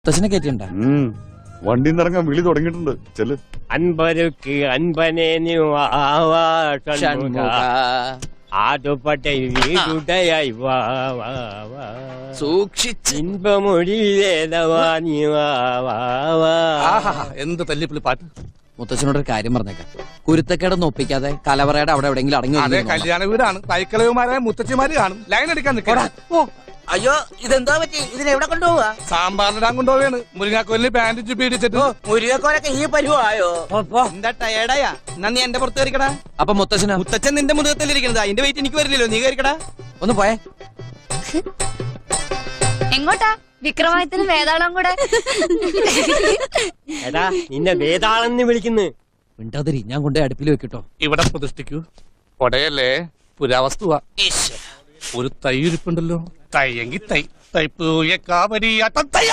മുത്തച്ഛനെ കയറ്റിണ്ട വണ്ടി നിറങ്ങാൻ വിളി തുടങ്ങിയിട്ടുണ്ട്. ചെല്. അൻപരുക്ക് അൻപനെ ആടുപട്ടെ വീടുടയായി വാ വാ വാ സൂക്ഷിച്ച് ഇൻപമൊഴിയേതവാനി വാ വാ വാ. എന്ത് തല്ലിപ്പുള്ളി പാട്ട്. മുത്തച്ഛനോടൊരു കാര്യം പറഞ്ഞേക്കാം. കുരുത്തക്കേടൊന്നും ഒപ്പിക്കാതെ കലവറയുടെ അവിടെ എവിടെയെങ്കിലും അടങ്ങി അതെ, കല്യാണ വീടാണ്. തൈക്കളവുമാരായ മുത്തച്ഛിമാര് കാണും. ലൈൻ എടുക്കാൻ നിൽക്കടാ. അയ്യോ ഇതെന്താ പറ്റി? ഇതിനെവിടെ കൊണ്ടുപോവാ? സാമ്പാറിനിടാൻ കൊണ്ടുപോവാണ്. മുരിങ്ങാക്കോലിന് ബാൻഡേജ് പീഡിച്ചിട്ട്. മുരുകക്കോലൊക്കെ ഈ പരുവായോ? എന്താ ടയേർഡായാ? എന്നാ നീ എന്റെ പുറത്ത് കയറിക്കടാ. അപ്പൊ മുത്തച്ഛന മുത്തച്ഛൻ നിന്റെ മുതത്തിലിരിക്കണത്. അതിന്റെ വെയിറ്റ് എനിക്ക് വരില്ലല്ലോ. നീ കയറിക്കടാ. ഒന്ന് പോയേ. എങ്ങോട്ടാ? വിക്രമാദിത്യന് വേതാളം കൂടെ. എടാ നിന്നെ വേതാളെന്ന് വിളിക്കുന്നു. മിണ്ടാതിരി, ഞാൻ കൊണ്ടേ അടുപ്പിൽ വെക്കിട്ടോ. ഇവിടെ പ്രതിഷ്ഠിക്കൂ. കൊടയല്ലേ, പുരാവസ്തുവാ. ഒരു തൈ ഇരിപ്പുണ്ടല്ലോ. തൈയെങ്കി തൈ തൈപ്പൂയ കാവരിയാട്ടം തയ്യ.